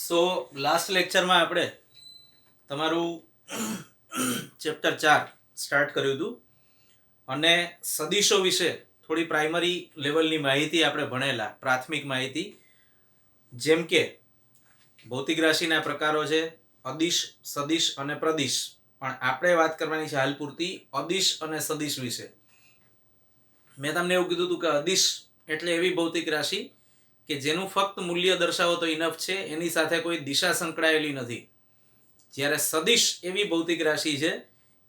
સો last લેક્ચરમાં આપણે તમારું ચેપ્ટર 4 સ્ટાર્ટ કર્યું હતું અને સદીશો વિશે થોડી પ્રાઇમરી લેવલની માહિતી આપણે ભણેલા, પ્રાથમિક માહિતી, જેમ કે ભૌતિક રાશિના પ્રકારો છે અદિશ, સદિશ અને પ્રદિશ. પણ આપણે વાત કરવાની છે હાલ પૂરતી અદિશ અને સદિશ વિશે. મેં તમને એવું કીધું હતું કે અદિશ એટલે એવી ભૌતિક રાશિ કે જેનું ફક્ત મૂલ્ય દર્શાવો તો ઇનફ છે, એની સાથે કોઈ દિશા સંકળાયેલી નથી. જ્યારે સદિશ એવી ભૌતિક રાશિ છે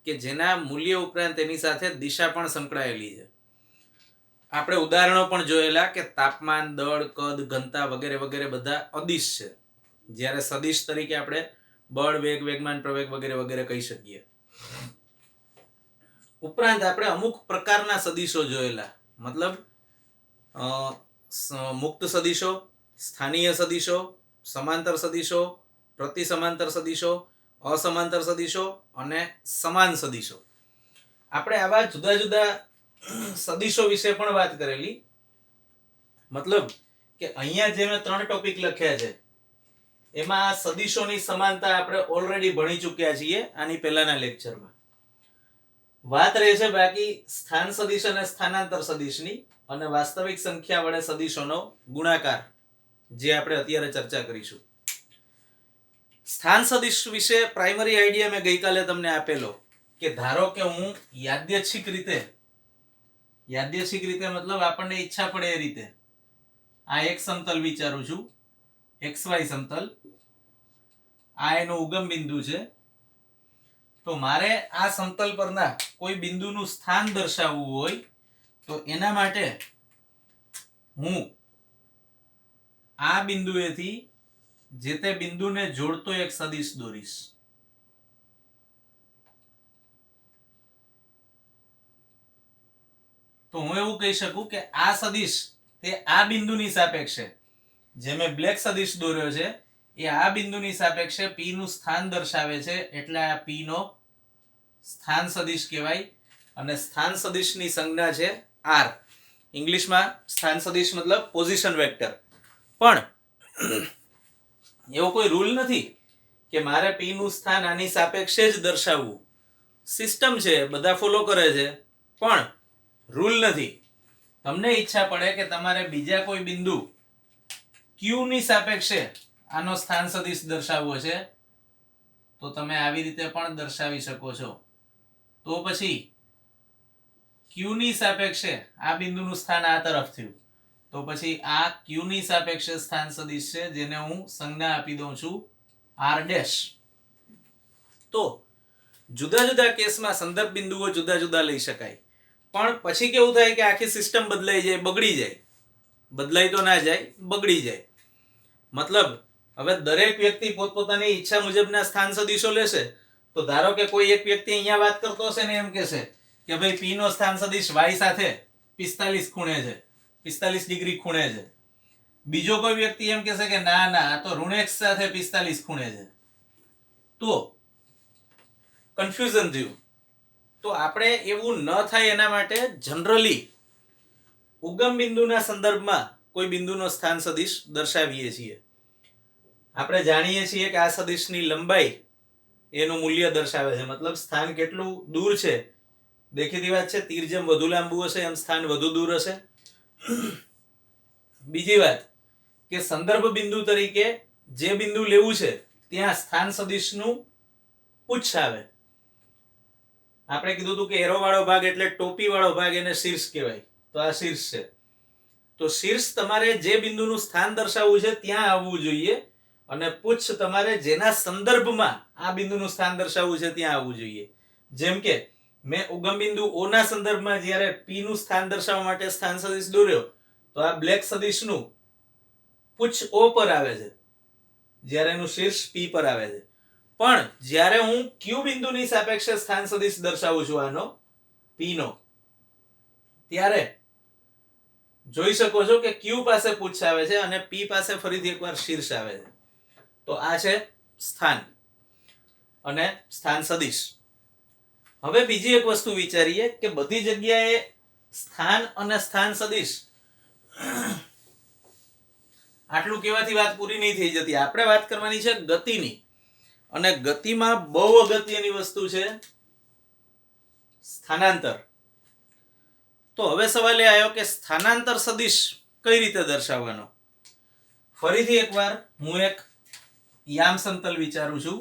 કે જેના મૂલ્ય ઉપરાંત એની સાથે દિશા પણ સંકળાયેલી છે. આપણે ઉદાહરણો પણ જોયેલા કે તાપમાન, દળ, કદ, ઘનતા વગેરે વગેરે બધા અદિશ છે, જ્યારે સદિશ તરીકે આપણે બળ, વેગ, વેગમાન, પ્રવેગ વગેરે વગેરે કહી શકીએ. ઉપરાંત આપણે અમુક પ્રકારના સદિશો જોયેલા, મતલબ મુક્ત સદિશો, સ્થાનીય સદિશો, સમાંતર સદિશો, પ્રતિ સમાંતર સદિશો, અસમાંતર સદિશો અને સમાન સદિશો. આપણે આવા જુદા જુદા સદિશો વિશે પણ વાત કરેલી. મતલબ કે અહીંયા જે મેં 3 ટોપિક લખ્યા છે એમાં સદિશોની સમાનતા આપણે ઓલરેડી ભણી ચૂક્યા છીએ આની પહેલાના લેક્ચરમાં. વાત રહે છે બાકી સ્થાન સદિશ અને સ્થાનાંતર સદિશની અને વાસ્તવિક સંખ્યા વડે સદિશોનો ગુણાકાર, જે આપણે અત્યારે ચર્ચા કરીશું. સ્થાન સદિશ વિશે પ્રાઇમરી આઈડિયા મેં ગઈકાલે તમને આપેલો કે ધારો કે હું યાદચ્છિક રીતે મતલબ આપણને ઈચ્છા પડે એ રીતે આ એક સમતલ વિચારું છું, XY સમતલ. આ એનું ઉગમ બિંદુ છે. તો મારે આ સમતલ પરના કોઈ બિંદુનું સ્થાન દર્શાવવું હોય તો એના માટે હું આ બિંદુએથી જે તે બિંદુને જોડતો એક સદિશ દોરીશ. તો હું એવું કહી શકું કે આ સદિશ તે આ બિંદુની સાપેક્ષે, જે મેં બ્લેક સદિશ દોર્યો છે એ આ બિંદુની સાપેક્ષે P નું સ્થાન દર્શાવે છે, એટલે આ P નો સ્થાન સદિશ કહેવાય. અને સ્થાન સદિશની સંજ્ઞા છે R. ઇંગ્લિશમાં સ્થાન સદિશ મતલબ પોઝિશન વેક્ટર. પણ એવો કોઈ રૂલ નથી કે મારે P નું સ્થાન આની સાપેક્ષે જ દર્શાવવું. સિસ્ટમ છે, બધા ફોલો કરે છે, પણ રૂલ નથી. તમને ઈચ્છા પડે કે તમારે બીજા કોઈ બિંદુ Q ની સાપેક્ષે આનો સ્થાન સદિશ દર્શાવવો છે તો તમે આવી રીતે પણ દર્શાવી શકો છો. તો પછી Q ની સાપેક્ષે આ બિંદુનું સ્થાન આ તરફ થયું, તો પછી આ Q ની સાપેક્ષે સ્થાન સદિશ છે, જેને હું સંજ્ઞા આપી દઉં છું R'. તો જુદા જુદા કેસમાં સંદર્ભ બિંદુઓ જુદા જુદા લઈ શકાય. પણ પછી કેવું થાય કે આખી સિસ્ટમ બદલાઈ જાય, બગડી જાય. બદલાઈ તો ના જાય, બગડી જાય. મતલબ હવે દરેક વ્યક્તિ પોતપોતાની ઈચ્છા મુજબના સ્થાન સદિશો લેશે. તો ધારો કે કોઈ એક વ્યક્તિ અહીંયા વાત કરતો હશે ને એમ કહેશે કે ભાઈ P નો સ્થાન સદિશ y સાથે 45 ખૂણે છે, 45 ડિગ્રી ખૂણે છે. બીજો કોઈ વ્યક્તિ એમ કહેશે કે ના આ તો ઋણ x સાથે 45 ખૂણે છે. તો કન્ફ્યુઝન થયું. તો આપણે એવું ન થાય એના માટે જનરલી ઉગમ બિંદુના સંદર્ભમાં કોઈ બિંદુનો સ્થાન સદિશ દર્શાવીએ છીએ. આપણે જાણીએ છીએ કે આ સદિશની લંબાઈ એનું મૂલ્ય દર્શાવે છે, મતલબ સ્થાન કેટલું દૂર છે. દેખીતી વાત છે, તીર જેમ વધુ લાંબુ હશે એમ સ્થાન વધુ દૂર હશે. બીજી વાત કે સંદર્ભ બિંદુ તરીકે જે બિંદુ લેવું છે ત્યાં સ્થાન સદિશનું પુચ્છ આવે. આપણે કીધું હતું કે એરો વાળો ભાગ એટલે ટોપી વાળો ભાગ, એને શીર્ષ કહેવાય. તો આ શીર્ષ છે. તો શીર્ષ તમારે જે બિંદુનું સ્થાન દર્શાવવું છે ત્યાં આવવું જોઈએ અને પુચ્છ તમારે જેના સંદર્ભમાં આ બિંદુનું સ્થાન દર્શાવવું છે ત્યાં આવવું જોઈએ. જેમ કે મેં ઉગમ બિંદુ O ના સંદર્ભમાં જ્યારે P નું સ્થાન દર્શાવવા માટે સ્થાન સદિશ દોર્યો તો આ બ્લેક સદિશનું પુચ્છ O પર આવે છે, જ્યારે એનું શીર્ષ P પર આવે છે. પણ જ્યારે હું Q બિંદુની સાપેક્ષે સ્થાન સદિશ દર્શાવું છું આનો P નો, ત્યારે જોઈ શકો છો કે Q પાસે પુચ્છ આવે છે અને P પાસે ફરીથી એકવાર શીર્ષ આવે છે. તો આ છે સ્થાન અને સ્થાન સદિશ. હવે બીજી એક વસ્તુ વિચારીએ કે બધી જગ્યાએ સ્થાન અને સ્થાન સદિશ આટલું કહેવાથી વાત પૂરી નહીં થઈ જતી. આપણે વાત કરવાની છે ગતિની, અને ગતિમાં બહુ અગત્યની વસ્તુ છે સ્થાનાંતર. તો હવે સવાલ એ આવ્યો કે સ્થાનાંતર સદિશ કઈ રીતે દર્શાવવાનો. ફરીથી એકવાર હું એક યામ સમતલ વિચારું છું,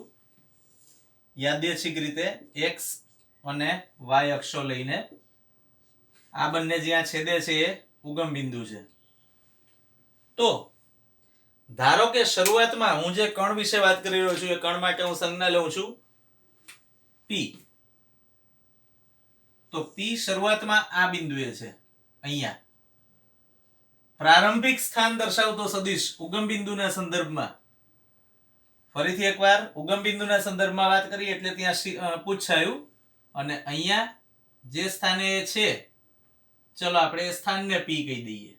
યાદચ્છિક રીતે x અને y અક્ષો લઈને. આ બંને જ્યાં છેદે છે એ ઉગમ બિંદુ છે. તો ધારો કે શરૂઆતમાં હું જે કણ વિશે વાત કરી રહ્યો છું એ કણ માટે હું સંજ્ઞા લઉં છું p. તો p શરૂઆતમાં આ બિંદુએ છે, અહીંયા પ્રારંભિક સ્થાન દર્શાવતો સદિશ ઉગમ બિંદુના સંદર્ભમાં. ફરીથી એકવાર ઉગમ બિંદુના સંદર્ભમાં વાત કરી એટલે ત્યાં પૂછાયું, અને અહીંયા જે સ્થાને છે ચલો આપણે એ સ્થાનને p કહી દઈએ.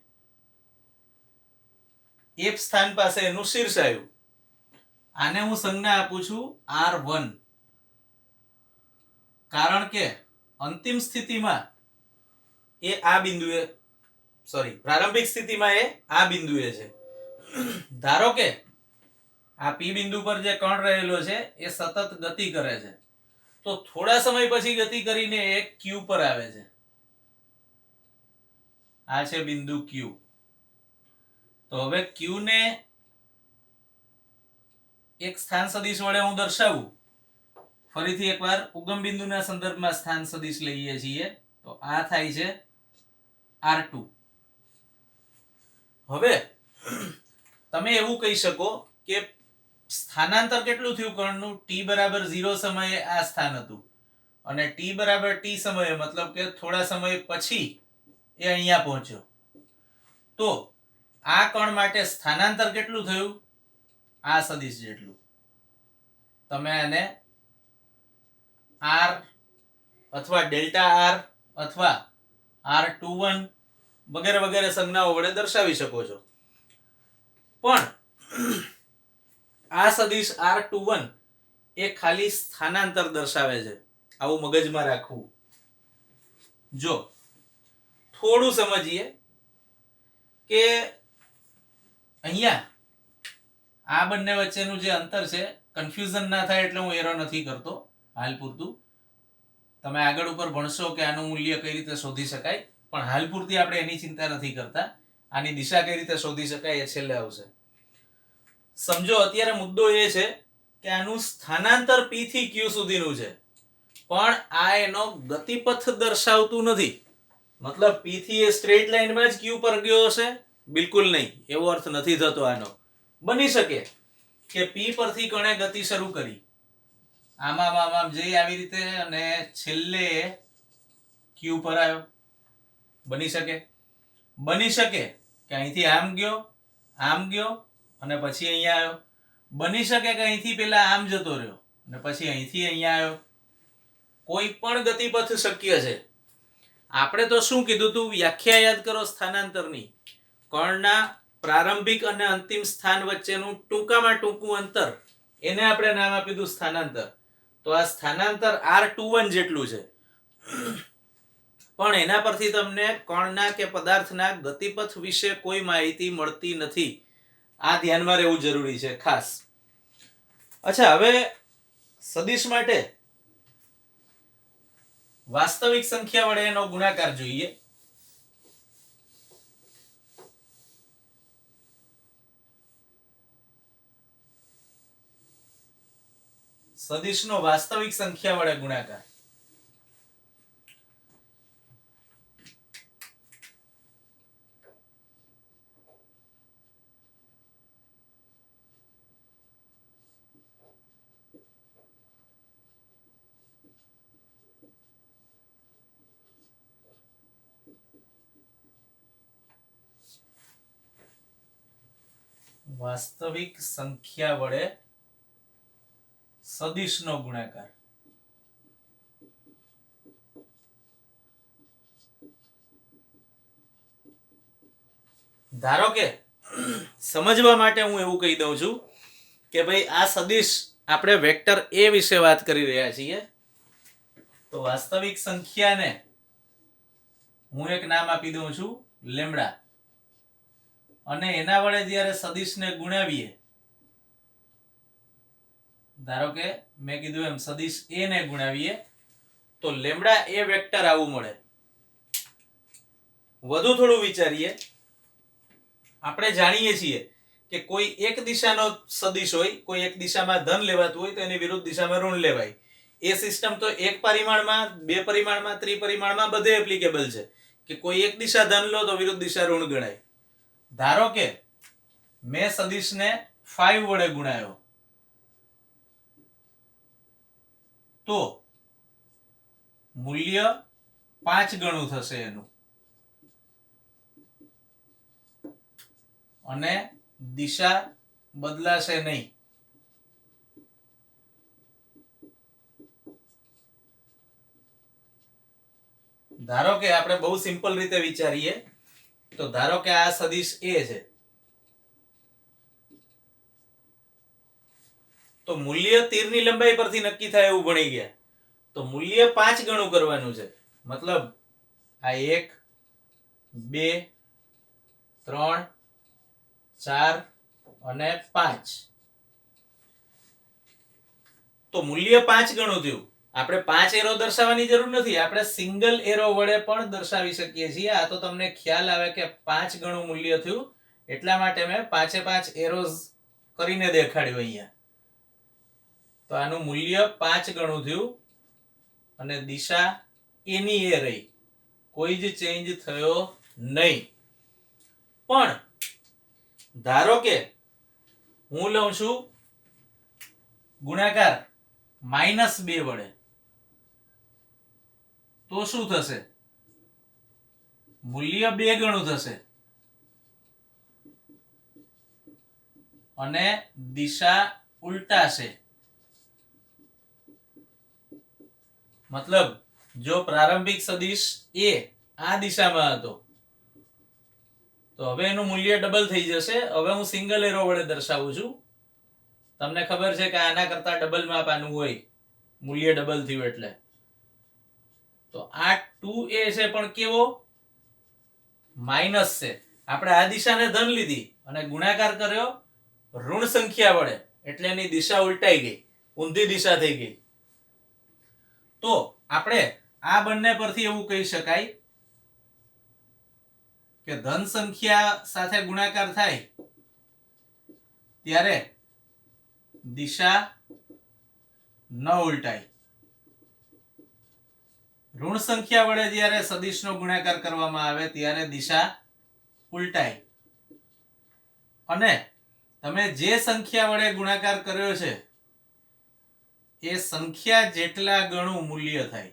એ સ્થાન પાસે એનું શીર્ષ આવ્યું. આને હું સંજ્ઞા આપું છું r1, કારણ કે અંતિમ સ્થિતિમાં એ આ બિંદુએ પ્રારંભિક સ્થિતિમાં એ આ બિંદુએ છે. ધારો કે આ p બિંદુ પર જે કણ રહેલો છે એ સતત ગતિ કરે છે, તો થોડા સમય પછી ગતિ કરીને એ q પર આવે છે. આ છે બિંદુ q. તો હવે q ને એક સ્થાન સદિશ વડે હું દર્શાવું. ફરીથી એકવાર ઉગમ બિંદુના સંદર્ભમાં સ્થાન સદિશ લઈએ છીએ, તો આ થાય છે r2. હવે તમે એવું કહી શકો કે સ્થાનાંતર કેટલું થયું કણનું, t બરાબર 0 સમયે આ સ્થાન હતું, અને t બરાબર t સમયે મતલબ કે થોડા સમય પછી એ અહીંયા પહોંચ્યો. તો આ કણ માટે સ્થાનાંતર કેટલું થયું, આ સદિશ જેટલું. તમે આને r અથવા ડેલ્ટા r અથવા r21 વગેરે વગેરે સંજ્ઞાઓ વડે દર્શાવી શકો છો. પણ આ સદિશ r21 એ ખાલી સ્થાનાંતર દર્શાવે છે, આવું મગજમાં રાખવું. જો થોડું સમજીએ કે અહીંયા આ બંને વચ્ચેનું જે અંતર છે, કન્ફ્યુઝન ના થાય એટલે હું એરો નથી કરતો હાલ પૂરતું. તમે આગળ ઉપર ભણશો કે આનું મૂલ્ય કઈ રીતે શોધી શકાય, પણ હાલ પૂરતી આપણે એની ચિંતા નથી કરતા. આની દિશા કઈ રીતે શોધી શકાય એ છેલ્લે આવશે. સમજો અત્યારે મુદ્દો એ છે કે આનું સ્થાનાંતર p થી q સુધીનું છે, પણ આ એનો ગતિપથ દર્શાવતું નથી. મતલબ p થી એ સ્ટ્રેટ લાઈનમાં જ q પર ગયો હશે? બિલકુલ નહીં, એવો અર્થ નથી થતો આનો. બની શકે કે p પરથી કણે ગતિ શરૂ કરી, આમ જઈ આવી રીતે, અને છેલ્લે q પર આવ્યો. બની શકે કે અહીંથી આમ ગયો અને પછી અહીંયા આવ્યો. બની શકે કે અહીંથી પેલા આમ જતો રહ્યો અને પછી અહીંથી અહીંયા આવ્યો. કોઈ પણ ગતિપથ શક્ય છે. આપણે તો શું કીધું તું, વ્યાખ્યા યાદ કરો સ્થાનાંતરની. કણના પ્રારંભિક અને અંતિમ સ્થાન વચ્ચેનું ટૂંકામાં ટૂંકું અંતર, એને આપણે નામ આપી દીધું સ્થાનાંતર. તો આ સ્થાનાંતર r21 જેટલું છે. પણ એના પરથી તમને કણના કે પદાર્થના ગતિપથ વિશે કોઈ માહિતી મળતી નથી. આ ધ્યાનમાં રહેવું જરૂરી છે ખાસ. અચ્છા, હવે સદિશ માટે વાસ્તવિક સંખ્યા વડે એનો ગુણાકાર જોઈએ. સદિશનો વાસ્તવિક સંખ્યા વડે ગુણાકાર. વાસ્તવિક સંખ્યા વડે સદિશનો ગુણાકાર. ધારો કે સમજવા માટે હું એવું કહી દઉં છું કે ભાઈ આ સદિશ આપણે વેક્ટર a વિશે વાત કરી રહ્યા છીએ. તો વાસ્તવિક સંખ્યાને હું એક નામ આપી દઉં છું લેમ્ડા. અને એના વડે જ્યારે સદિશને ગુણાવીએ, ધારો કે મેં કીધું એમ સદિશ a ને ગુણાવીએ તો લેમ્ડા a વેક્ટર આવું મળે. વધુ થોડું વિચારીએ. આપણે જાણીએ છીએ કે કોઈ એક દિશાનો સદિશ હોય, કોઈ એક દિશામાં ધન લેવાતું હોય તો એની વિરુદ્ધ દિશામાં ઋણ લેવાય. એ સિસ્ટમ તો એક પરિમાણમાં, બે પરિમાણમાં, ત્રિપરિમાણમાં બધે એપ્લિકેબલ છે કે કોઈ એક દિશા ધન લો તો વિરુદ્ધ દિશા ઋણ ગણાય. ધારો કે મેં સદિશને 5 વડે ગુણાયો તો મૂલ્ય 5 ગણું થશે એનું, અને દિશા બદલાશે નહીં. ધારો કે આપણે બહુ સિમ્પલ રીતે વિચારીએ તો ધારો કે આ સદિશ a છે તો મૂલ્ય તીરની લંબાઈ પરથી નક્કી થાય એવું ભણી ગયા. તો મૂલ્ય 5 ગણું કરવાનું છે. મતલબ આ 1 2 3 4 અને 5, તો મૂલ્ય 5 ગણું થયું. આપણે 5 એરો દર્શાવવાની જરૂર નથી, આપણે સિંગલ એરો વડે પણ દર્શાવી શકીએ છીએ. આ તો તમને ખ્યાલ આવે કે 5 ગણું મૂલ્ય થયું એટલા માટે મેં 5 એરોઝ કરીને દેખાડ્યું અહીંયા. તો આનું મૂલ્ય 5 ગણું થયું અને દિશા એની એ રહી, કોઈ જ ચેન્જ થયો નહીં. પણ ધારો કે હું લઉં છું ગુણાકાર -2 વડે, તો શું થશે? મૂલ્ય 2 ગણું થશે અને દિશા ઉલટાશે. મતલબ જો પ્રારંભિક સદિશ a આ દિશામાં હતો તો હવે એનું મૂલ્ય ડબલ થઈ જશે. હવે હું સિંગલ એરો વડે દર્શાવું છું. તમને ખબર છે કે આના કરતા ડબલ માપ આનું હોય, મૂલ્ય ડબલ થયું એટલે. તો આ 2a છે પણ કેવો? માઇનસ છે. આપણે આ દિશાને ધન લીધી અને ગુણાકાર કર્યો ઋણ સંખ્યા વડે એટલે એની દિશા ઉલટાઈ ગઈ, ઊંધી દિશા થઈ ગઈ. તો આપણે આ બંને પરથી એવું કહી શકાય કે ધન સંખ્યા સાથે ગુણાકાર થાય ત્યારે દિશા ન ઉલટાય. ઋણ સંખ્યા વડે જ્યારે સદિશનો ગુણાકાર કરવામાં આવે ત્યારે દિશા ઉલટાય. અને તમે જે સંખ્યા વડે ગુણાકાર કર્યો છે એ સંખ્યા જેટલા ગણું મૂલ્ય થાય.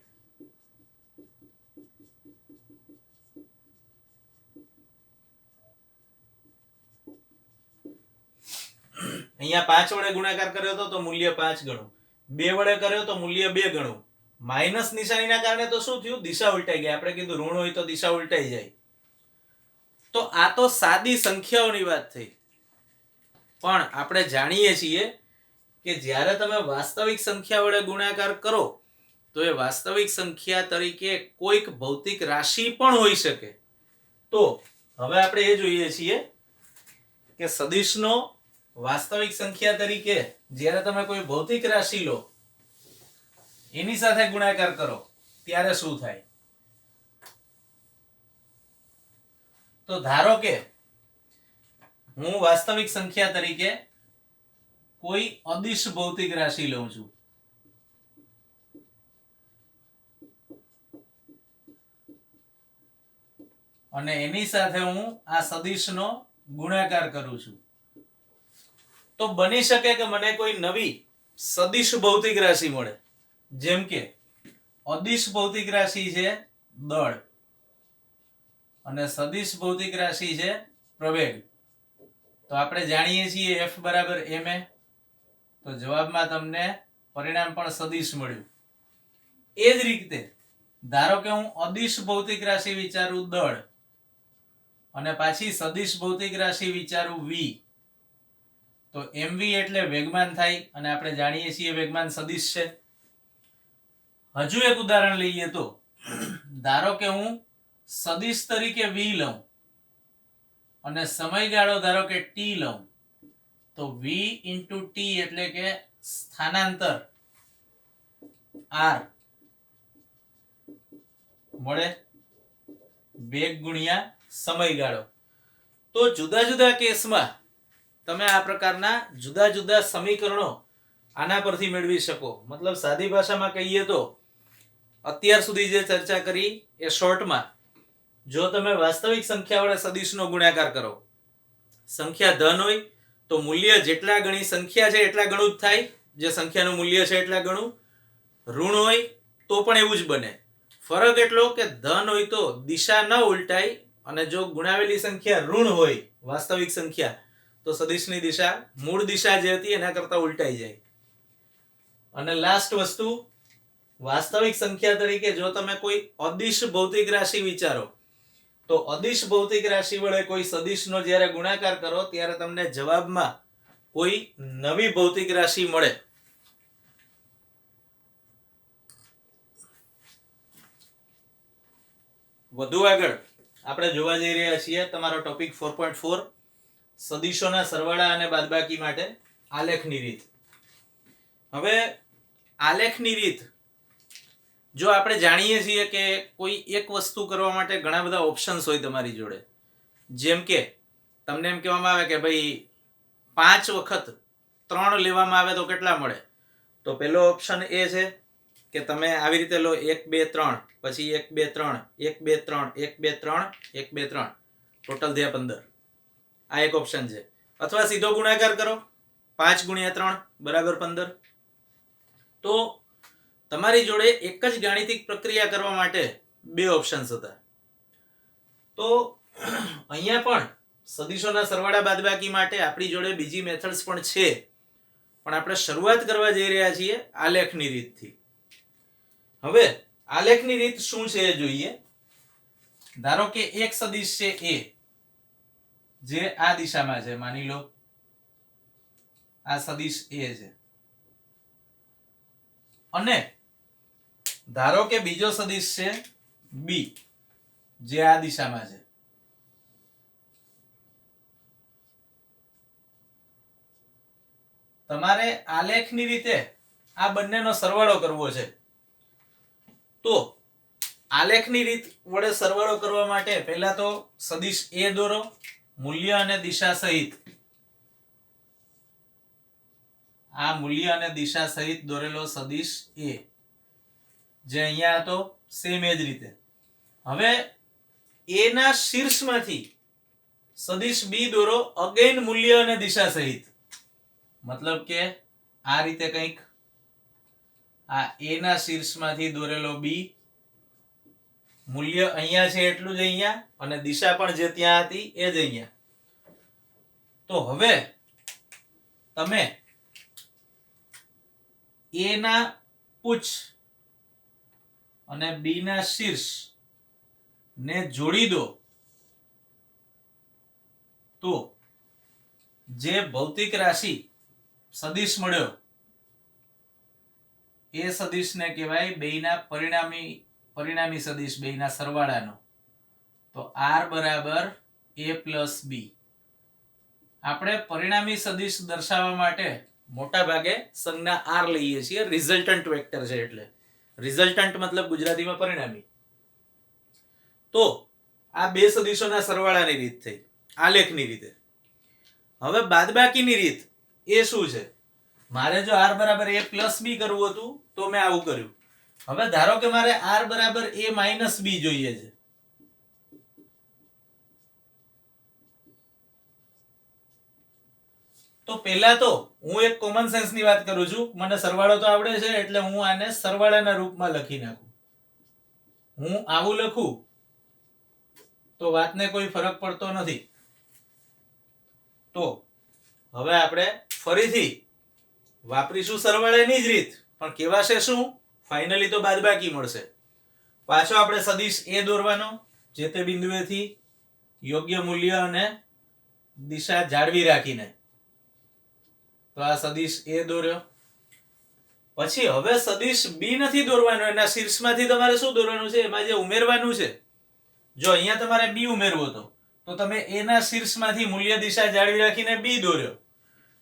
અહીંયા 5 વડે ગુણાકાર કર્યો તો મૂલ્ય 5 ગણું, 2 વડે કર્યો તો મૂલ્ય 2 ગણું. માઇનસ નિશાનીના કારણે તો શું થયું? દિશા ઉલટાઈ ગઈ. આપણે કીધું ઋણ હોય તો દિશા ઉલટાઈ જાય. તો આ તો સાદી સંખ્યાઓની વાત થઈ. પણ આપણે જાણીએ છીએ કે જ્યારે તમે વાસ્તવિક સંખ્યા વડે ગુણાકાર કરો તો એ વાસ્તવિક સંખ્યા તરીકે કોઈક ભૌતિક રાશિ પણ હોઈ શકે. તો હવે આપણે એ જોઈએ છીએ કે સદિશનો વાસ્તવિક સંખ્યા તરીકે જ્યારે તમે કોઈ ભૌતિક રાશિ લો એની સાથે ગુણાકાર કરો ત્યારે શું થાય. તો ધારો કે હું વાસ્તવિક સંખ્યા તરીકે કોઈ અદિશ ભૌતિક રાશિ લઉં છું. અને એની સાથે હું આ સદિશનો ગુણાકાર કરું છું. તો બની શકે કે મને કોઈ નવી સદિશ ભૌતિક રાશિ મળે. જેમ કે અદિશ ભૌતિક રાશિ છે દળ અને સદિશ ભૌતિક રાશિ છે પ્રવેગ. તો આપણે જાણીએ છીએ F બરાબર ma. તો જવાબમાં તમને પરિણામ પણ સદિશ મળ્યું. એ જ રીતે ધારો કે હું અદિશ ભૌતિક રાશિ વિચારું દળ અને પાછી સદિશ ભૌતિક રાશિ વિચારું v. તો mv એટલે વેગમાન થાય અને આપણે જાણીએ છીએ વેગમાન સદિશ છે. હજુ એક ઉદાહરણ લઈએ તો ધારો કે હું સદિશ તરીકે v લઉં અને સમયગાળો ધારો કે t લઉં તો v * t એટલે કે સ્થાનાંતર r મળે વેગ ગુણ્યા સમયગાળો. તો જુદા જુદા કેસમાં તમે આ પ્રકારના જુદા જુદા સમીકરણો આના પરથી મેળવી શકો. મતલબ સાદી ભાષામાં કહીએ તો અત્યાર સુધી જે ચર્ચા કરી એ શોર્ટમાં, જો તમે વાસ્તવિક સંખ્યા વડે સદિશનો ગુણાકાર કરો, સંખ્યા ધન હોય તો મૂલ્ય જેટલા ગણી સંખ્યા છે એટલા ગણું જ થાય, જે સંખ્યાનું મૂલ્ય છે એટલા ગણું. ઋણ હોય તો પણ એવું જ બને. ફરક એટલો કે ધન હોય તો દિશા ન ઉલટાય, અને જો ગુણાવેલી સંખ્યા ઋણ હોય વાસ્તવિક સંખ્યા તો સદિશની દિશા મૂળ દિશા જે હતી એના કરતા ઉલટાઈ જાય. અને લાસ્ટ વસ્તુ, વાસ્તવિક સંખ્યા તરીકે જો તમે કોઈ અદિશ ભૌતિક રાશિ વિચારો તો અદિશ ભૌતિક રાશિ વડે કોઈ સદિશનો જ્યારે ગુણાકાર કરો ત્યારે તમને જવાબમાં કોઈ નવી ભૌતિક રાશિ મળે. વધુ આગળ આપણે જોવા જઈ રહ્યા છીએ તમારો ટોપિક 4.4 સદિશોના સરવાળા અને બાદબાકી માટે આલેખની રીત. હવે આલેખની રીત જો આપણે જાણીએ છીએ કે કોઈ એક વસ્તુ કરવા માટે ઘણા બધા ઓપ્શન્સ હોય તમારી જોડે, જેમ કે તમને એમ કહેવામાં આવે કે ભાઈ 5 વખત 3 લેવામાં આવે તો કેટલા મળે, તો પહેલો ઓપ્શન એ છે કે તમે આવી રીતે લો 1 2 3 પછી 1 2 3 1 2 3 1 2 3 1 2 3 ટોટલ થયા 15. આ એક ઓપ્શન છે. અથવા સીધો ગુણાકાર કરો 5 × 3 = 15. તો તમારી જોડે એક જ ગાણિતિક પ્રક્રિયા કરવા માટે બે ઓપ્શન્સ હતા. તો અહીંયા પણ સદિશોના સરવાળા બાદબાકી માટે આપણી જોડે બીજી મેથડ્સ પણ છે, પણ આપણે શરૂઆત કરવા જઈ રહ્યા છીએ આલેખની રીતથી. હવે આલેખની રીત શું છે એ જોઈએ. ધારો કે એક સદિશ છે a, જે આ દિશામાં છે, માની લો આ સદિશ a છે, અને ધારો કે બીજો સદિશ છે b, જે આ દિશામાં છે. તમારે આલેખની રીતે આ બંનેનો સરવાળો કરવો છે. તો આલેખની રીત વડે સરવાળો કરવા માટે પહેલા તો સદિશ a દોરો, મૂલ્ય અને દિશા સહિત. આ મૂલ્ય અને દિશા સહિત દોરેલો સદિશ a, જે અહીંયા હતો સેમ એ જ રીતે. હવે a ના શીર્ષમાંથી સદિશ b દોરો, અગેન મૂલ્ય અને દિશા સહિત. મતલબ કે આ રીતે કંઈક આ a ના શીર્ષમાંથી દોરેલો b, મૂલ્ય અહીંયા છે એટલું જ અહીંયા, અને દિશા પણ જે ત્યાં હતી એ જ અહીંયા. તો હવે તમે a ના પુચ્છ અને b ના શીર્ષ ને જોડી દો તો જે ભૌતિક રાશિ સદિશ મળ્યો એ સદિશને કહેવાય બેયના પરિણામી સદિશ, બેયના સરવાળાનો. તો r = a + b. આપણે પરિણામી સદિશ દર્શાવવા માટે મોટા ભાગે સંજ્ઞા r લઈએ છીએ. રિઝલ્ટન્ટ વેક્ટર છે એટલે. રિઝલ્ટન્ટ મતલબ ગુજરાતીમાં પરિણામી. તો આ બે સદિશોના સરવાળાની રીત થઈ આલેખની રીતે. હવે બાદબાકીની રીત એ શું છે? મારે જો r = a + b કરવું હતું તો મેં આવું કર્યું. હવે ધારો કે મારે r = a - b જોઈએ છે. તો પહેલા તો હું એક કોમન સેન્સ ની વાત કરું છું. મને સરવાળો તો આવડે છે એટલે હું આને સરવાળાના રૂપમાં લખી નાખું. હું આવું લખું તો વાતને કોઈ ફરક પડતો નથી. તો હવે આપણે ફરીથી વાપરીશું સરવાળાની જ રીત, પણ કેવાશે શું? ફાઇનલી તો બાદબાકી મળશે. પાછો આપણે સદિશ a દોરવાનો, જે તે બિંદુએથી યોગ્ય મૂલ્ય અને દિશા જાળવી રાખીને. તો આ સદિશ a દોર્યો. પછી હવે સદિશ b નથી દોરવાનો, એના શીર્ષમાંથી તમારે શું દોરવાનું છે? એમાં જે ઉમેરવાનું છે, જો અહીંયા તમારે b ઉમેરવો હતો તો તમે a ના શીર્ષમાંથી મૂલ્ય દિશા જાળવી રાખીને b દોર્યો,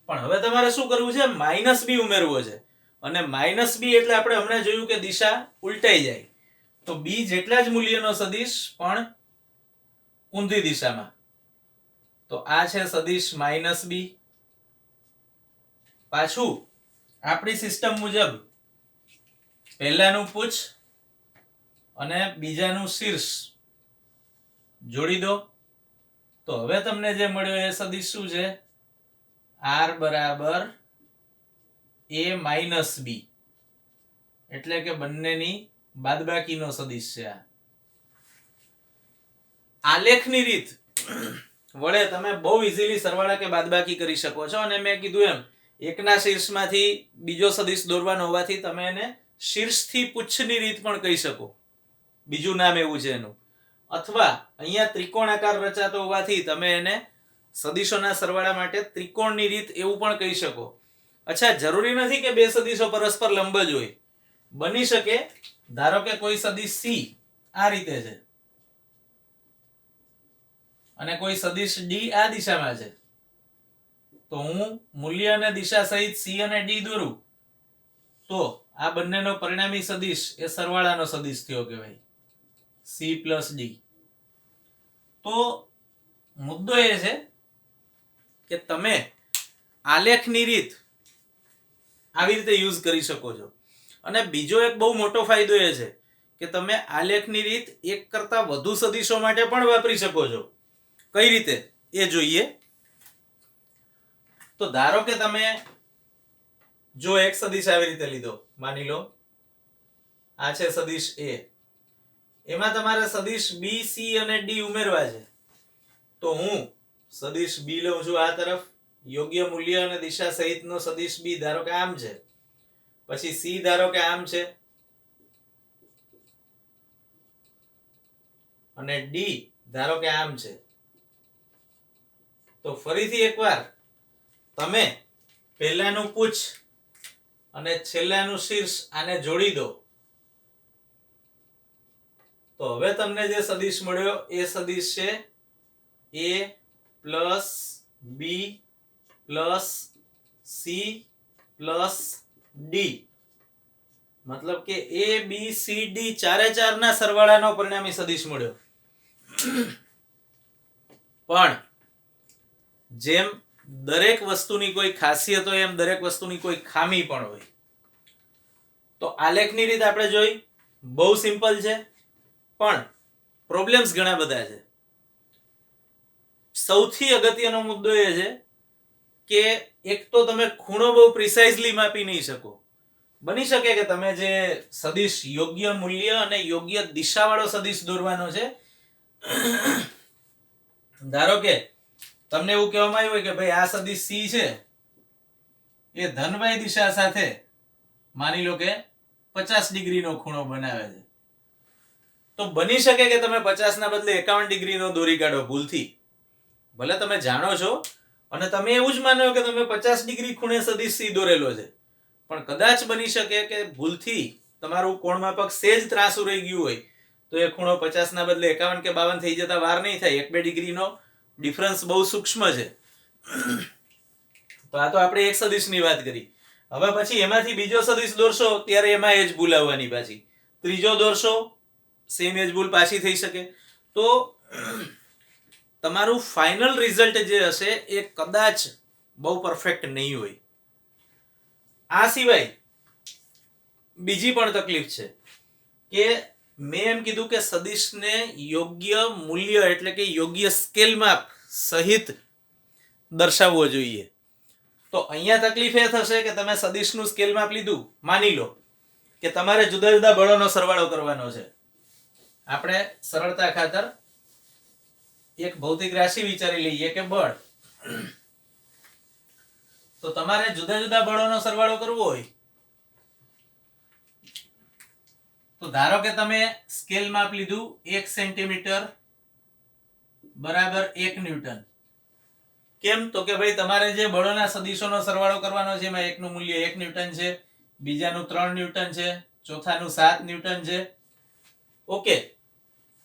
પણ હવે તમારે શું કરવું છે? માઇનસ b ઉમેરવો છે, અને માઇનસ b એટલે આપણે હમણાં જોયું કે દિશા ઉલટાઈ જાય, તો b જેટલા જ મૂલ્યનો સદિશ પણ ઊંધી દિશામાં. તો આ છે સદિશ માઇનસ b. પાછું આપણી સિસ્ટમ મુજબ પહેલાનું પૂછ અને બીજાનું શીર્ષ જોડી દો, તો હવે તમને જે મળ્યો એ સદિશ શું છે? r બરાબર a માઇનસ b, એટલે કે બંનેની બાદબાકીનો સદિશ છે. આ આલેખની રીત વડે તમે બહુ ઇઝીલી સરવાળા કે બાદબાકી કરી શકો છો, અને મેં કીધું એમ એકના શીર્ષમાંથી બીજો સદિશ દોરવાનો હોવાથી તમે એને શીર્ષથી પુચ્છની રીત પણ કહી શકો, બીજું નામ એવું છે એનું. અથવા અહીંયા ત્રિકોણાકાર રચાતો હોવાથી તમે એને સદિશોના સરવાળા માટે ત્રિકોણની રીત એવું પણ કહી શકો. અચ્છા, જરૂરી નથી કે બે સદિશો પરસ્પર લંબ જ હોય. બની શકે ધારો કે કોઈ સદિશ c આ રીતે છે અને કોઈ સદિશ d આ દિશામાં છે, તો હું મૂલ્ય અને દિશા સહિત c અને d દોરું તો આ બંનેનો પરિણામી સદિશ એ સરવાળાનો સદિશ થયો કહેવાય, c પ્લસ d. તો મુદ્દો એ છે કે તમે આલેખની રીત આવી રીતે યુઝ કરી શકો છો. અને બીજો એક બહુ મોટો ફાયદો એ છે કે તમે આલેખની રીત એક કરતા વધુ સદિશો માટે પણ વાપરી શકો છો. કઈ રીતે એ જોઈએ. તો ધારો કે તમે જો એક સદિશ આવી રીતે લીધો, માની લો આ છે સદિશ a, એમાં તમારે સદિશ b c અને d ઉમેરવા છે, તો હું સદિશ b લઉં છું આ તરફ, યોગ્ય મૂલ્ય અને દિશા સહિતનો સદિશ b ધારો કે આમ છે, પછી c ધારો કે આમ છે, અને d ધારો કે આમ છે. તો ફરીથી એકવાર તમે પહેલાનું પૂછ અને છેલ્લાનું શીર્ષ આને જોડી દો, તો હવે તમને જે સદિશ મળ્યો એ સદિશ છે a plus b plus c plus d. મતલબ કે a b c d ચારે ચારના સરવાળાનો પરિણામી સદિશ મળ્યો. પણ જેમ દરેક વસ્તુની કોઈ ખાસિયત હોય એમ દરેક વસ્તુની કોઈ ખામી પણ હોય. તો આલેખની રીત આપણે જોઈ, બહુ સિમ્પલ છે, પણ પ્રોબ્લેમ્સ ઘણા બધા છે. સૌથી અગત્યનો મુદ્દો એ છે કે એક તો તમે ખૂણો બહુ પ્રિસાઇઝલી માપી નહીં શકો. બની શકે કે તમે જે સદિશ યોગ્ય મૂલ્ય અને યોગ્ય દિશાવાળો સદિશ દોરવાનો છે, ધારો કે તમને એવું કહેવામાં આવ્યું હોય કે ભાઈ આ સદિશ c છે એ ધનવાય દિશા સાથે માની લો કે 50 ડિગ્રીનો ખૂણો બનાવે છે, તો બની શકે કે તમે 50 ના બદલે 51 ડિગ્રીનો દોરી કાઢો ભૂલથી. ભલે તમે જાણો છો અને તમે એવું જ માનો કે તમે 50 ડિગ્રી ખૂણે સદિશ c દોરેલો છે, પણ કદાચ બની શકે કે ભૂલથી તમારું કોણ માપક સેજ ત્રાસુ રહી ગયું હોય, તો એ ખૂણો 50 ના બદલે 51 કે 52 થઈ જતા વાર નહીં થાય. 1-2 ડિગ્રીનો ડિફરન્સ બહુ સૂક્ષ્મ છે. તો આ તો આપણે એક સદિશની વાત કરી. હવે પછી એમાંથી બીજો સદિશ દોરશો ત્યારે એમાં એ જ ભૂલ આવવાની, પાછી ત્રીજો દોરશો સેમ એ જ ભૂલ પાછી થઈ શકે. તો તમારું ફાઇનલ રિઝલ્ટ જે હશે એ કદાચ બહુ પરફેક્ટ નહીં હોય. આ સિવાય બીજી પણ તકલીફ છે કે મેં એમ કીધું કે સદિશને યોગ્ય મૂલ્ય એટલે કે યોગ્ય સ્કેલ માપ સહિત દર્શાવવો જોઈએ. તો અહીંયા તકલીફ એ થશે કે તમે સદિશનું સ્કેલ માપ લીધું, માની લો કે તમારે જુદા જુદા બળોનો સરવાળો કરવાનો છે. આપણે સરળતા ખાતર એક ભૌતિક રાશિ વિચારી લઈએ કે બળ. તો તમારે જુદા જુદા બળોનો સરવાળો કરવો હોય તો ધારો કે તમે સ્કેલ માપ લીધું 1 સેન્ટીમીટર બરાબર 1 ન્યૂટન. કેમ? તો કે ભાઈ તમારે જે બળોના સદિશોનો સરવાળો કરવાનો છે એમાં એકનું મૂલ્ય 1 ન્યૂટન છે, બીજાનું 3 ન્યૂટન છે, ચોથાનું 7 ન્યૂટન છે. ઓકે,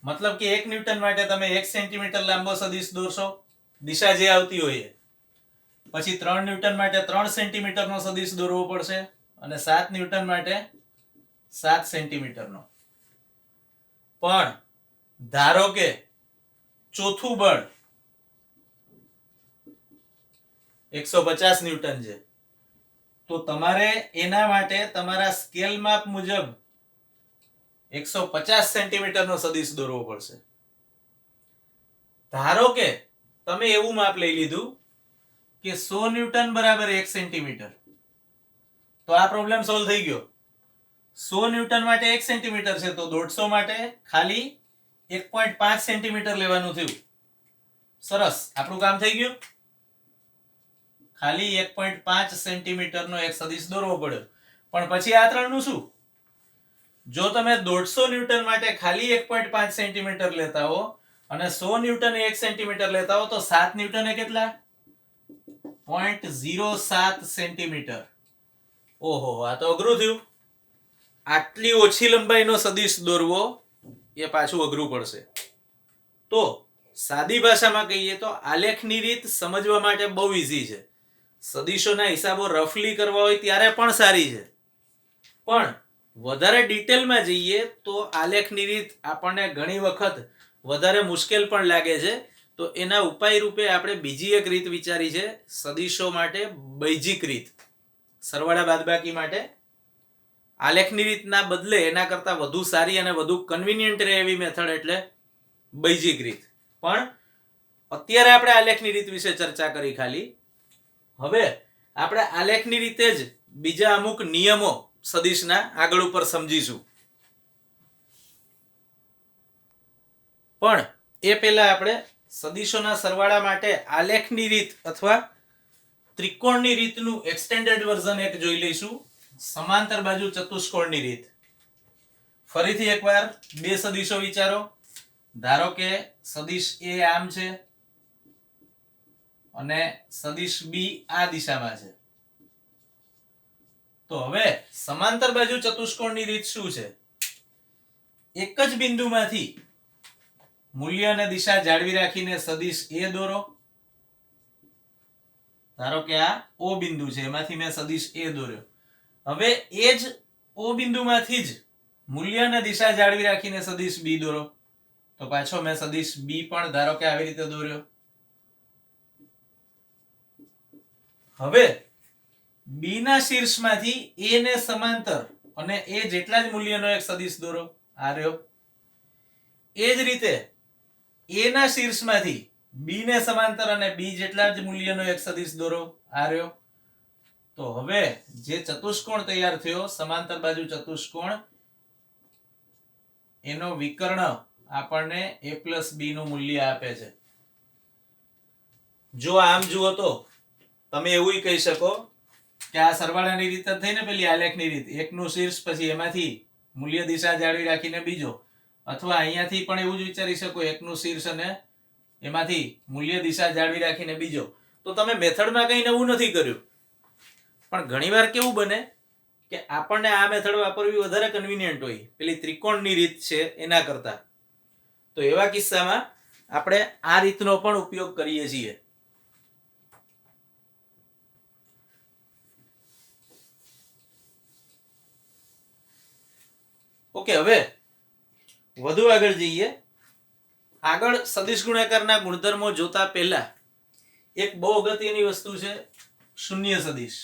મતલબ કે 1 ન્યૂટન માટે તમે 1 સેન્ટીમીટર લાંબો સદિશ દોરશો, દિશા જે આવતી હોય એ. પછી 3 ન્યૂટન માટે 3 સેન્ટીમીટરનો સદિશ દોરવો પડશે અને 7 ન્યૂટન માટે 7 સેન્ટીમીટરનો. પણ ધારો કે ચોથું બળ 150 ન્યૂટન છે, તો તમારે એના માટે તમારા સ્કેલ માપ મુજબ 150 સેન્ટીમીટરનો સદિશ દોરવો પડશે. ધારો કે તમે એવું માપ લઈ લીધું કે 100 ન્યૂટન બરાબર 1 સેન્ટીમીટર, તો આ પ્રોબ્લેમ સોલ્વ થઈ ગયો. 100 ન્યૂટન માટે 1 સેન્ટીમીટર છે, તો 150 માટે ખાલી 1.5 સેન્ટીમીટર લેવાનું થયું. સરસ, આપણું કામ થઈ ગયું. ખાલી 1.5 સેન્ટીમીટરનો એક સદિશ દોરવો પડ્યો. પણ પછી આ ત્રણનું શું? જો તમે 150 ન્યૂટન માટે ખાલી 1.5 સેન્ટીમીટર લેતા હો અને 100 ન્યૂટન 1 સેન્ટીમીટર લેતા હો, તો 7 ન્યૂટન એ કેટલા? 0.07 સેન્ટીમીટર. ઓહો, આ તો અઘરું થયું. આટલી ઓછી લંબાઈનો સદિશ દોરવો એ પાછું અઘરું પડશે. તો સાદી ભાષામાં કહીએ તો આલેખની રીત સમજવા માટે બહુ ઈઝી છે. સદિશોના હિસાબો રફલી કરવા હોય ત્યારે પણ સારી છે, પણ વધારે ડિટેલમાં જઈએ તો આલેખની રીત આપણને ઘણી વખત વધારે મુશ્કેલ પણ લાગે છે. તો એના ઉપાય રૂપે આપણે બીજી એક રીત વિચારી છે, સદિશો માટે બૈજિક રીત. સરવાળા બાદબાકી માટે આલેખની રીતના બદલે એના કરતાં વધુ સારી અને વધુ કન્વિનિયન્ટ રહે એવી મેથડ એટલે બૈજિક રીત. પણ અત્યારે આપણે આલેખની રીત વિશે ચર્ચા કરી ખાલી. હવે આપણે આલેખની રીતે જ બીજા અમુક નિયમો સદિશના આગળ ઉપર સમજીશું. પણ એ પહેલા આપણે સદિશોના સરવાળા માટે આલેખની રીત અથવા ત્રિકોણની રીતનું એક્સટેન્ડેડ વર્ઝન એક જોઈ લઈશું, સમાંતર બાજુ ચતુષ્કોણની રીત. ફરીથી એકવાર બે સદિશો વિચારો. ધારો કે સદિશ A આમ છે અને સદિશ B આ દિશામાં છે. તો હવે સમાંતર બાજુ ચતુષ્કોણની રીત શું છે? એક જ બિંદુમાંથી મૂલ્ય અને દિશા જાળવી રાખીને સદિશ A દોરો. ધારો કે આ O બિંદુ છે, એમાંથી મેં સદિશ A દોર્યો. હવે એ જ O બિંદુમાંથી જ મૂલ્ય અને દિશા જાળવી રાખીને સદિશ B દોરો. તો પાછો મેં સદિશ B પણ ધારો કે આવી રીતે દોર્યો. હવે B ના શીર્ષમાંથી A ને સમાંતર અને A જેટલા જ મૂલ્યનો એક સદિશ દોરો. આ રહ્યો. એ જ રીતે A ના શીર્ષમાંથી B ને સમાંતર અને B જેટલા જ મૂલ્યનો એક સદિશ દોરો. આ રહ્યો. તો હવે જે ચતુષ્કોણ તૈયાર થયો, સમાંતર બાજુ ચતુષ્કોણ, એનો વિકર્ણ આપણને A+B નું મૂલ્ય આપે છે. જો આમ જુઓ તો તમે એવું કહી શકો કે આ સરવાળાની રીત જ થઈ ને, પેલી આલેખની રીત. એકનું શીર્ષ, પછી એમાંથી મૂલ્ય દિશા જાળવી રાખીને બીજો, અથવા અહીંયાથી પણ એવું જ વિચારી શકો, એકનું શીર્ષ અને એમાંથી મૂલ્ય દિશા જાળવી રાખીને બીજો. તો તમે મેથડમાં કંઈ નવું નથી કર્યું. પણ ઘણીવાર કેવું બને કે આપણને આ મેથડ વાપરવી વધારે કન્વિનિયન્ટ હોય પેલી ત્રિકોણની રીત છે એના કરતા. તો એવા કિસ્સામાં આપણે આ રીતનો પણ ઉપયોગ કરીએ છીએ. ઓકે, હવે વધુ આગળ જઈએ. આગળ સદિશ ગુણાકારના ગુણધર્મો જોતા પહેલા એક બહુ અગત્યની વસ્તુ છે, શૂન્ય સદિશ.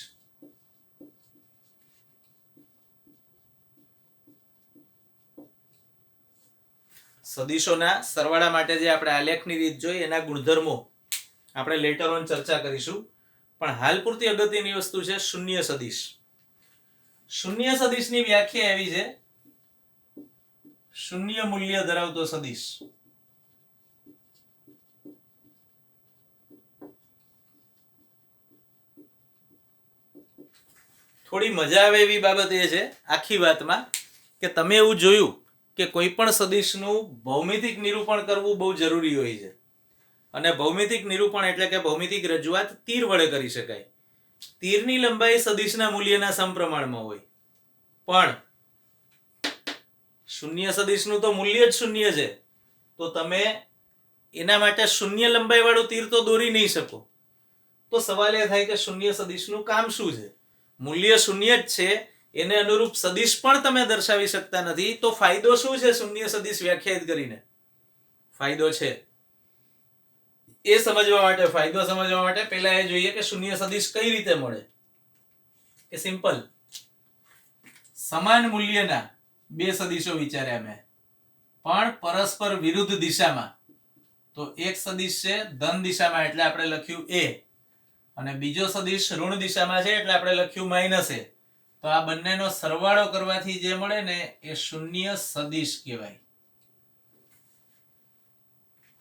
સદિશોના સરવાળા માટે જે આપણે આલેખની રીત જોઈ એના ગુણધર્મો આપણે લેટર ઓન ચર્ચા કરીશું, પણ હાલ પૂરતી અગત્યની વસ્તુ છે શૂન્ય સદિશ. શૂન્ય સદિશની વ્યાખ્યા એવી છે, શૂન્ય મૂલ્ય ધરાવતો સદિશ. થોડી મજા આવે એવી બાબત એ છે આખી વાતમાં કે તમે એવું જોયું કે કોઈ પણ સદિશનું ભૌમિતિક નિરૂપણ કરવું બહુ જરૂરી હોય છે. અને ભૌમિતિક નિરૂપણ એટલે કે ભૌમિતિક રજૂઆત તીર વડે કરી શકાય. તીરની લંબાઈ સદિશના મૂલ્યના સમપ્રમાણમાં હોય, પણ શૂન્ય સદિશનું તો મૂલ્ય જ શૂન્ય છે. તો તમે એના માટે શૂન્ય લંબાઈ વાળું તીર તો દોરી નહીં શકો. તો સવાલ એ થાય કે શૂન્ય સદિશનું કામ શું છે? મૂલ્ય શૂન્ય જ છે, એને અનુરૂપ સદિશ પણ તમે દર્શાવી શકતા નથી, તો ફાયદો શું છે શૂન્ય સદિશ વ્યાખ્યાયિત કરીને? ફાયદો છે એ સમજવા માટે, ફાયદો સમજવા માટે પહેલા એ જોઈએ કે શૂન્ય સદિશ કઈ રીતે મળે. કે સિમ્પલ, સમાન મૂલ્યના બે સદિશો વિચાર્યા મેં, પણ પરસ્પર વિરુદ્ધ દિશામાં. તો એક સદિશ છે ધન દિશામાં એટલે આપણે લખ્યું a, અને બીજો સદિશ ઋણ દિશામાં છે એટલે આપણે લખ્યું માઇનસ a. તો આ બંનેનો સરવાળો કરવાથી જે મળે ને એ શૂન્ય સદિશ કહેવાય.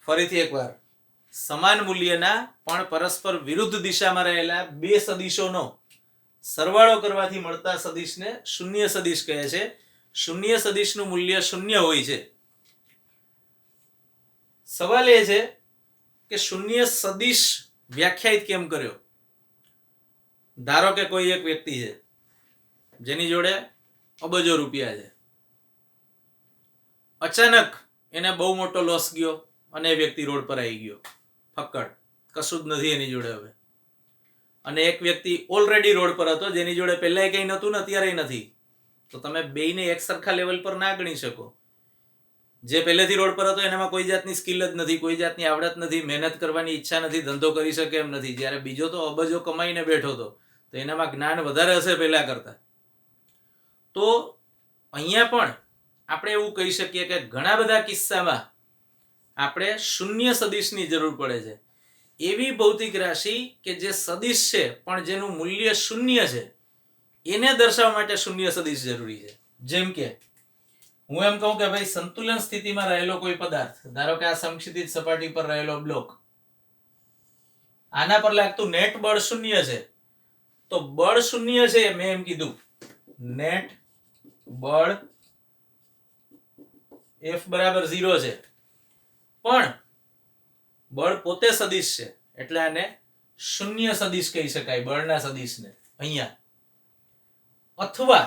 ફરીથી એકવાર, સમાન મૂલ્યના પણ પરસ્પર વિરુદ્ધ દિશામાં રહેલા બે સદિશોનો સરવાળો કરવાથી મળતા સદિશને શૂન્ય સદિશ કહે છે. શૂન્ય સદિશનું મૂલ્ય શૂન્ય હોય છે. સવાલ એ છે કે શૂન્ય સદિશ વ્યાખ્યાયિત કેમ કર્યો? ધારો કે કોઈ એક વ્યક્તિ છે જેની જોડે અબજો રૂપિયા છે, અચાનક એને બહુ મોટો લોસ ગયો અને એ વ્યક્તિ રોડ પર આવી ગયો, ફક્કડ કશું જ નથી એની જોડે હવે. અને એક વ્યક્તિ ઓલરેડી રોડ પર હતો જેની જોડે પહેલા કંઈ નહોતું ને અત્યારે નથી. તો તમે બેયને એક સરખા લેવલ પર ના ગણી શકો. જે પહેલેથી રોડ પર હતો એનામાં કોઈ જાતની સ્કિલ જ નથી, કોઈ જાતની આવડત નથી, મહેનત કરવાની ઈચ્છા નથી, ધંધો કરી શકે એમ નથી. જ્યારે બીજો તો અબજો કમાઈને બેઠો હતો, તો એનામાં જ્ઞાન વધારે હશે પહેલા કરતા. તો અહીંયા પણ આપણે એવું કહી શકીએ કે ઘણા બધા કિસ્સામાં આપણે શૂન્ય સદિશની જરૂર પડે છે. એવી ભૌતિક રાશિ કે જે સદિશ છે પણ જેનું મૂલ્ય શૂન્ય છે, એને દર્શાવવા માટે શૂન્ય સદિશ જરૂરી છે. જેમ કે હું એમ કહું કે ભાઈ સંતુલન સ્થિતિમાં રહેલો કોઈ પદાર્થ, ધારો કે આ સમક્ષિતિજ સપાટી પર રહેલો બ્લોક, આના પર લાગતું નેટ બળ શૂન્ય છે. તો બળ શૂન્ય છે, મેં એમ કીધું નેટ બળ F બરાબર 0 છે, પણ બળ પોતે સદિશ છે એટલે આને શૂન્ય સદિશ કહી શકાય, બળના સદિશને અહીંયા. અથવા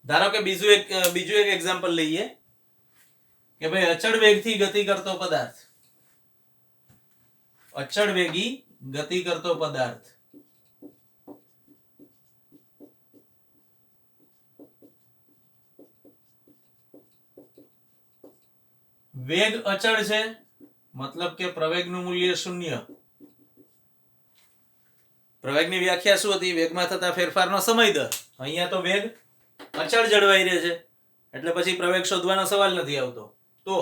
ધારો કે બીજું એક એક્ઝામ્પલ લઈએ કે ભાઈ અચળ વેગથી ગતિ કરતો પદાર્થ, અચળ વેગી ગતિ કરતો પદાર્થ વેગ અચળ છે, મતલબ કે પ્રવેગનું મૂલ્ય શૂન્ય. પ્રવેગની વ્યાખ્યા શું હતી? વેગમાં થતા ફેરફારનો સમય દર. અહીંયા તો વેગ અચળ જળવાઈ રહે છે એટલે પછી પ્રવેગ શોધવાનો સવાલ નથી આવતો. તો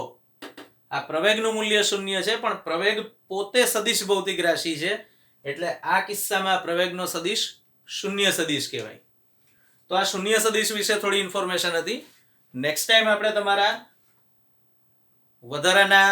આ પ્રવેગનું મૂલ્ય શૂન્ય છે, પણ પ્રવેગ પોતે સદિશ ભૌતિક રાશિ છે એટલે આ કિસ્સામાં પ્રવેગનો સદિશ શૂન્ય સદિશ કહેવાય. તો આ શૂન્ય સદિશ વિશે થોડી ઇન્ફોર્મેશન હતી. નેક્સ્ટ ટાઈમ આપણે તમારા વધારાના